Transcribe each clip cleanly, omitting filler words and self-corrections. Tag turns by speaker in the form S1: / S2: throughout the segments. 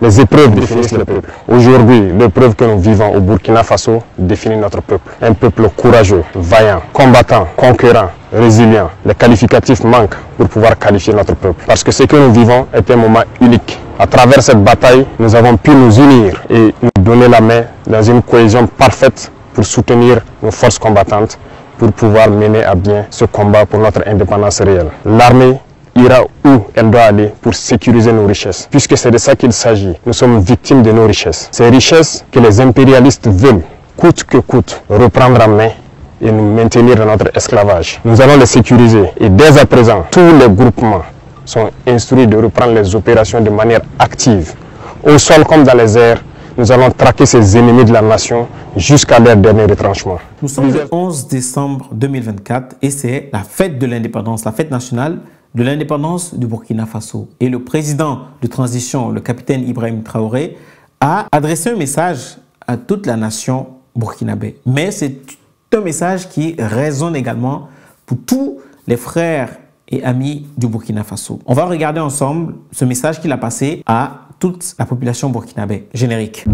S1: Les épreuves définissent le peuple. Aujourd'hui, l'épreuve que nous vivons au Burkina Faso définit notre peuple. Un peuple courageux, vaillant, combattant, conquérant, résilient. Les qualificatifs manquent pour pouvoir qualifier notre peuple. Parce que ce que nous vivons est un moment unique. À travers cette bataille, nous avons pu nous unir et nous donner la main dans une cohésion parfaite pour soutenir nos forces combattantes pour pouvoir mener à bien ce combat pour notre indépendance réelle. L'armée ira où elle doit aller pour sécuriser nos richesses, puisque c'est de ça qu'il s'agit. Nous sommes victimes de nos richesses. Ces richesses que les impérialistes veulent, coûte que coûte, reprendre en main et nous maintenir dans notre esclavage. Nous allons les sécuriser et dès à présent, tous les groupements sont instruits de reprendre les opérations de manière active. Au sol comme dans les airs, nous allons traquer ces ennemis de la nation jusqu'à leur dernier retranchement.
S2: Nous sommes le 11 décembre 2024 et c'est la fête de l'indépendance, la fête nationale de l'indépendance du Burkina Faso. Et le président de transition, le capitaine Ibrahim Traoré, a adressé un message à toute la nation burkinabé. Mais c'est un message qui résonne également pour tous les frères et amis du Burkina Faso. On va regarder ensemble ce message qu'il a passé à toute la population burkinabé. Générique.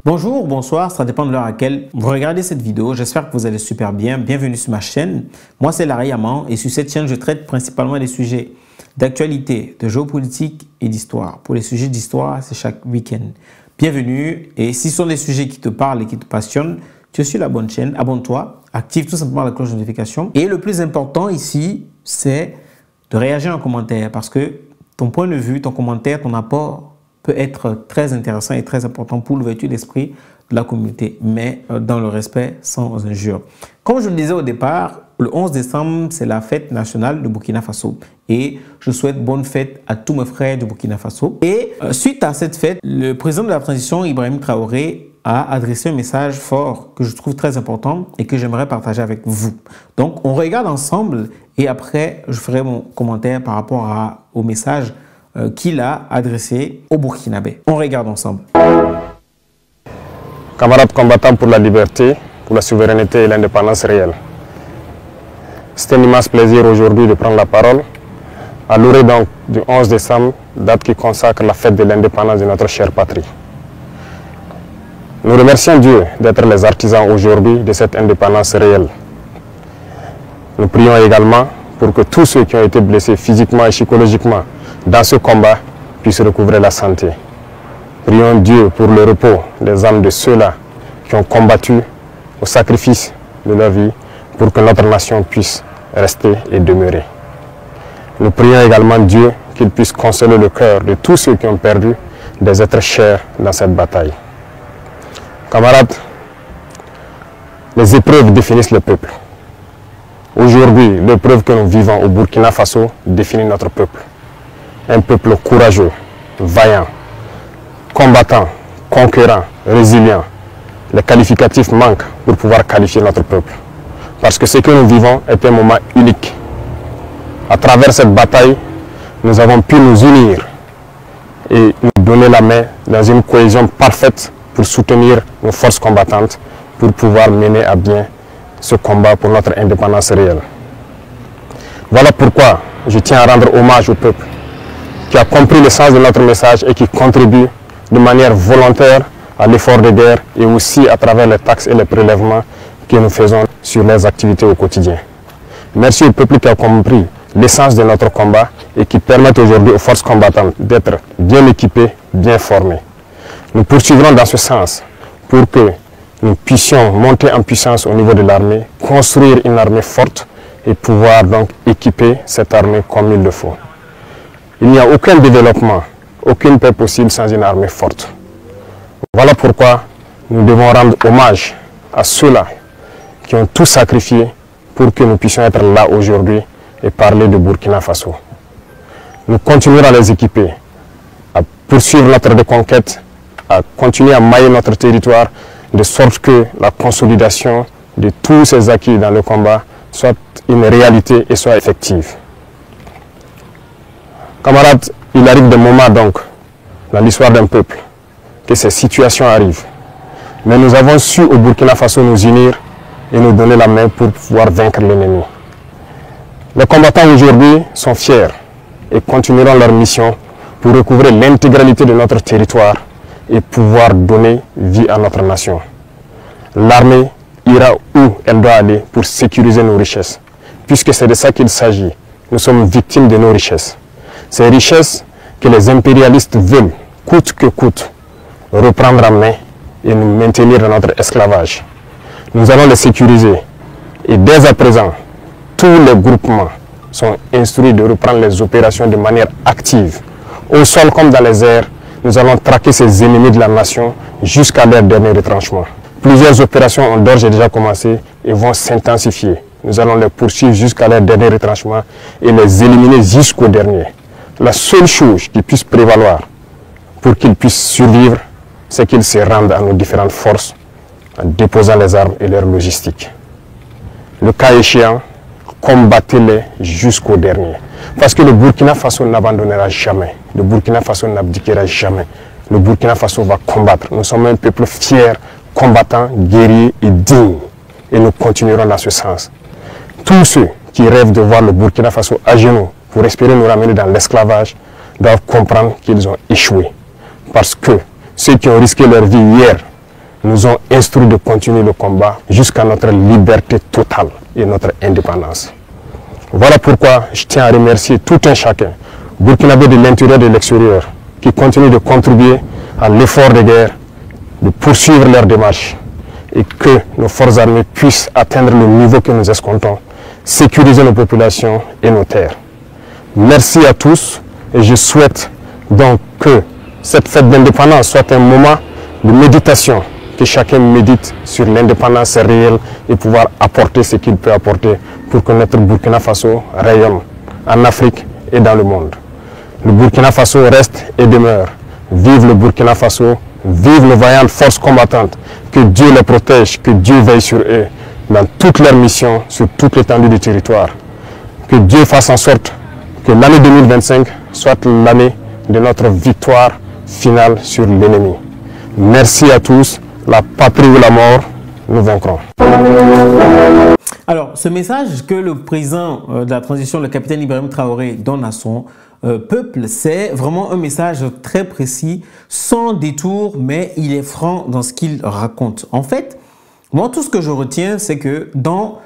S2: Bonjour, bonsoir, ça dépend de l'heure à laquelle vous regardez cette vidéo. J'espère que vous allez super bien. Bienvenue sur ma chaîne. Moi, c'est Larry Yaman et sur cette chaîne, je traite principalement des sujets d'actualité, de géopolitique et d'histoire. Pour les sujets d'histoire, c'est chaque week-end. Bienvenue et si ce sont des sujets qui te parlent et qui te passionnent, tu es sur la bonne chaîne, abonne-toi, active tout simplement la cloche de notification. Et le plus important ici, c'est de réagir en commentaire parce que ton point de vue, ton commentaire, ton apport peut être très intéressant et très important pour l'ouverture d'esprit de la communauté, mais dans le respect, sans injure. Comme je le disais au départ, le 11 décembre, c'est la fête nationale du Burkina Faso. Et je souhaite bonne fête à tous mes frères du Burkina Faso. Et suite à cette fête, le président de la transition, Ibrahim Traoré, a adressé un message fort que je trouve très important et que j'aimerais partager avec vous. Donc, on regarde ensemble et après, je ferai mon commentaire par rapport au message qu'il a adressé au Burkinabé. On regarde ensemble.
S1: Camarades combattants pour la liberté, pour la souveraineté et l'indépendance réelle. C'est un immense plaisir aujourd'hui de prendre la parole à l'orée donc du 11 décembre, date qui consacre la fête de l'indépendance de notre chère patrie. Nous remercions Dieu d'être les artisans aujourd'hui de cette indépendance réelle. Nous prions également pour que tous ceux qui ont été blessés physiquement et psychologiquement dans ce combat puissent recouvrer la santé. Prions Dieu pour le repos des âmes de ceux-là qui ont combattu au sacrifice de leur vie pour que notre nation puisse rester et demeurer. Nous prions également Dieu qu'il puisse consoler le cœur de tous ceux qui ont perdu des êtres chers dans cette bataille. Camarades, les épreuves définissent le peuple. Aujourd'hui, l'épreuve que nous vivons au Burkina Faso définit notre peuple. Un peuple courageux, vaillant, combattant, conquérant, résilient. Les qualificatifs manquent pour pouvoir qualifier notre peuple. Parce que ce que nous vivons est un moment unique. À travers cette bataille, nous avons pu nous unir et nous donner la main dans une cohésion parfaite pour soutenir nos forces combattantes pour pouvoir mener à bien ce combat pour notre indépendance réelle. Voilà pourquoi je tiens à rendre hommage au peuple qui a compris le sens de notre message et qui contribue de manière volontaire à l'effort de guerre et aussi à travers les taxes et les prélèvements que nous faisons sur les activités au quotidien. Merci au peuple qui a compris l'essence de notre combat et qui permet aujourd'hui aux forces combattantes d'être bien équipées, bien formées. Nous poursuivrons dans ce sens pour que nous puissions monter en puissance au niveau de l'armée, construire une armée forte et pouvoir donc équiper cette armée comme il le faut. Il n'y a aucun développement, aucune paix possible sans une armée forte. Voilà pourquoi nous devons rendre hommage à ceux-là qui ont tout sacrifié pour que nous puissions être là aujourd'hui et parler de Burkina Faso. Nous continuerons à les équiper, à poursuivre notre reconquête, à continuer à mailler notre territoire de sorte que la consolidation de tous ces acquis dans le combat soit une réalité et soit effective. Camarades, il arrive des moments donc dans l'histoire d'un peuple que ces situations arrivent. Mais nous avons su au Burkina Faso nous unir et nous donner la main pour pouvoir vaincre l'ennemi. Les combattants aujourd'hui sont fiers et continueront leur mission pour recouvrer l'intégralité de notre territoire et pouvoir donner vie à notre nation. L'armée ira où elle doit aller pour sécuriser nos richesses, puisque c'est de ça qu'il s'agit. Nous sommes victimes de nos richesses. Ces richesses que les impérialistes veulent, coûte que coûte, reprendre en main et nous maintenir dans notre esclavage. Nous allons les sécuriser et dès à présent, tous les groupements sont instruits de reprendre les opérations de manière active. Au sol comme dans les airs, nous allons traquer ces ennemis de la nation jusqu'à leur dernier retranchement. Plusieurs opérations ont d'ores et déjà commencé et vont s'intensifier. Nous allons les poursuivre jusqu'à leur dernier retranchement et les éliminer jusqu'au dernier. La seule chose qui puisse prévaloir pour qu'ils puissent survivre, c'est qu'ils se rendent à nos différentes forces en déposant les armes et leur logistique. Le cas échéant, combattez-les jusqu'au dernier. Parce que le Burkina Faso n'abandonnera jamais. Le Burkina Faso n'abdiquera jamais. Le Burkina Faso va combattre. Nous sommes un peuple fier, combattant, guerrier et digne. Et nous continuerons dans ce sens. Tous ceux qui rêvent de voir le Burkina Faso à genoux pour espérer nous ramener dans l'esclavage doivent comprendre qu'ils ont échoué. Parce que ceux qui ont risqué leur vie hier nous ont instruits de continuer le combat jusqu'à notre liberté totale et notre indépendance. Voilà pourquoi je tiens à remercier tout un chacun, burkinabé de l'intérieur et de l'extérieur, qui continuent de contribuer à l'effort de guerre, de poursuivre leur démarche et que nos forces armées puissent atteindre le niveau que nous escomptons, sécuriser nos populations et nos terres. Merci à tous et je souhaite donc que cette fête d'indépendance soit un moment de méditation, que chacun médite sur l'indépendance réelle et pouvoir apporter ce qu'il peut apporter pour que notre Burkina Faso rayonne en Afrique et dans le monde. Le Burkina Faso reste et demeure. Vive le Burkina Faso, vive les vaillantes forces combattantes. Que Dieu les protège, que Dieu veille sur eux dans toutes leurs missions, sur toute l'étendue du territoire. Que Dieu fasse en sorte que l'année 2025 soit l'année de notre victoire finale sur l'ennemi. Merci à tous. La patrie ou la mort, nous vaincrons.
S2: Alors, ce message que le président de la transition, le capitaine Ibrahim Traoré, donne à son peuple, c'est vraiment un message très précis, sans détour, mais il est franc dans ce qu'il raconte. En fait, moi, tout ce que je retiens, c'est que dans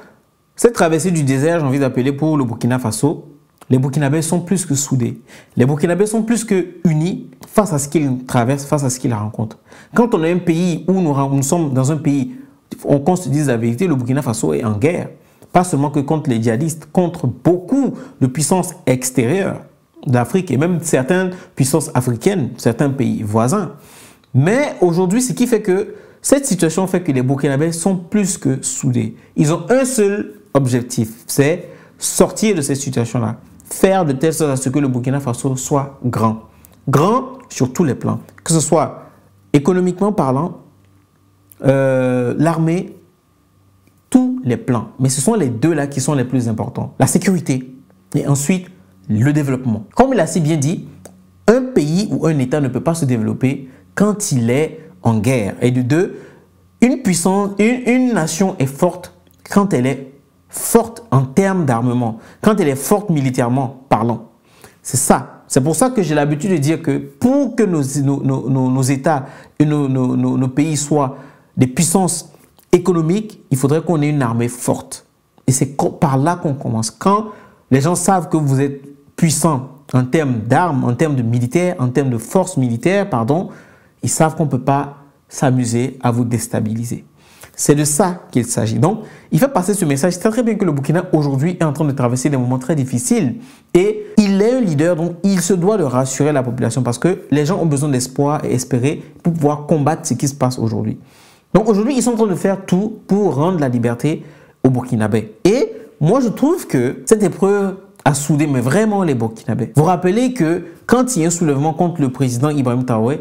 S2: cette traversée du désert, j'ai envie d'appeler pour le Burkina Faso, les Burkinabés sont plus que soudés. Les Burkinabés sont plus que unis face à ce qu'ils traversent, face à ce qu'ils rencontrent. Quand on est un pays où nous sommes dans un pays, qu'on se dise la vérité, le Burkina Faso est en guerre. Pas seulement que contre les djihadistes, contre beaucoup de puissances extérieures d'Afrique et même certaines puissances africaines, certains pays voisins. Mais aujourd'hui, ce qui fait que cette situation fait que les Burkinabés sont plus que soudés. Ils ont un seul objectif, c'est sortir de cette situation-là. Faire de telle sorte à ce que le Burkina Faso soit grand. Grand sur tous les plans. Que ce soit économiquement parlant, l'armée, tous les plans. Mais ce sont les deux là qui sont les plus importants. La sécurité et ensuite le développement. Comme il a si bien dit, un pays ou un État ne peut pas se développer quand il est en guerre. Et de deux, une nation est forte quand elle est forte en termes d'armement, quand elle est forte militairement parlant. C'est ça. C'est pour ça que j'ai l'habitude de dire que pour que nos États et nos pays soient des puissances économiques, il faudrait qu'on ait une armée forte. Et c'est par là qu'on commence. Quand les gens savent que vous êtes puissant en termes d'armes, en termes de militaire, en termes de force militaire, pardon, ils savent qu'on ne peut pas s'amuser à vous déstabiliser. C'est de ça qu'il s'agit. Donc, il fait passer ce message. C'est très bien que le Burkina aujourd'hui est en train de traverser des moments très difficiles. Et il est un leader, donc il se doit de rassurer la population parce que les gens ont besoin d'espoir et espérer pour pouvoir combattre ce qui se passe aujourd'hui. Donc aujourd'hui, ils sont en train de faire tout pour rendre la liberté aux Burkinabés. Et moi, je trouve que cette épreuve a soudé, mais vraiment les Burkinabés. Vous rappelez que quand il y a un soulèvement contre le président Ibrahim Traoré,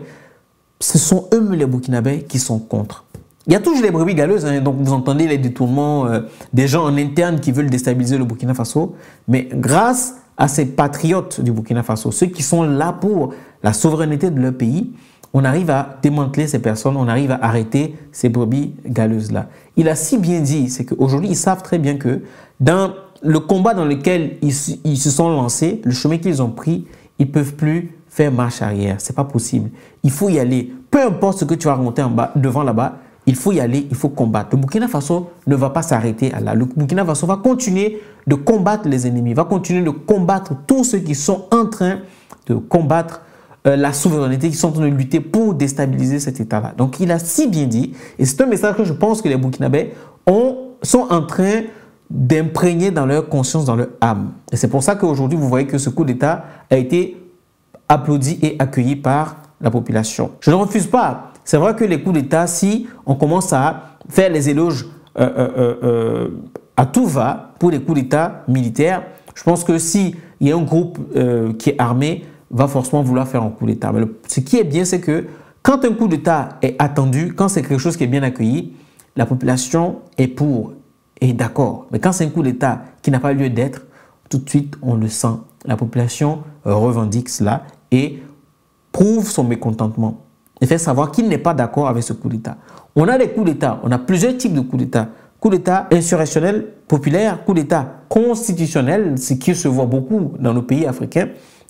S2: ce sont eux, les Burkinabés, qui sont contre. Il y a toujours les brebis galeuses, hein, donc vous entendez les détournements des gens en interne qui veulent déstabiliser le Burkina Faso. Mais grâce à ces patriotes du Burkina Faso, ceux qui sont là pour la souveraineté de leur pays, on arrive à démanteler ces personnes, on arrive à arrêter ces brebis galeuses-là. Il a si bien dit, c'est qu'aujourd'hui, ils savent très bien que dans le combat dans lequel ils se sont lancés, le chemin qu'ils ont pris, ils ne peuvent plus faire marche arrière. Ce n'est pas possible. Il faut y aller. Peu importe ce que tu vas raconter en bas, devant là-bas, il faut y aller, il faut combattre. Le Burkina Faso ne va pas s'arrêter là. Le Burkina Faso va continuer de combattre les ennemis, va continuer de combattre tous ceux qui sont en train de combattre la souveraineté, qui sont en train de lutter pour déstabiliser cet État-là. Donc, il a si bien dit, et c'est un message que je pense que les Burkinabés sont en train d'imprégner dans leur conscience, dans leur âme. Et c'est pour ça qu'aujourd'hui, vous voyez que ce coup d'État a été applaudi et accueilli par la population. Je ne refuse pas. C'est vrai que les coups d'État, si on commence à faire les éloges à tout va pour les coups d'État militaires, je pense que s'il y a un groupe qui est armé, va forcément vouloir faire un coup d'État. Mais ce qui est bien, c'est que quand un coup d'État est attendu, quand c'est quelque chose qui est bien accueilli, la population est pour, est d'accord. Mais quand c'est un coup d'État qui n'a pas lieu d'être, tout de suite, on le sent. La population revendique cela et prouve son mécontentement. Et fait savoir qu'il n'est pas d'accord avec ce coup d'État. On a des coups d'État, on a plusieurs types de coups d'État. Coup d'État insurrectionnel populaire, coup d'État constitutionnel, ce qui se voit beaucoup dans nos pays africains,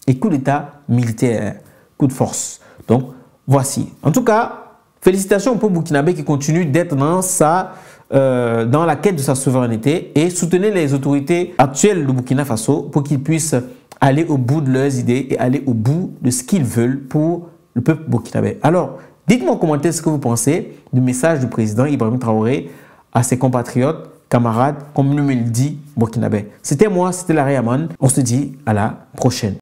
S2: et coup d'État militaire, coup de force. Donc, voici. En tout cas, félicitations au peuple burkinabé qui continue d'être dans la quête de sa souveraineté et soutenez les autorités actuelles du Burkina Faso pour qu'ils puissent aller au bout de leurs idées et aller au bout de ce qu'ils veulent pour le peuple burkinabé. Alors, dites-moi en commentaire ce que vous pensez du message du président Ibrahim Traoré à ses compatriotes, camarades, comme le dit burkinabé. C'était moi, c'était Larry Hammond. On se dit à la prochaine.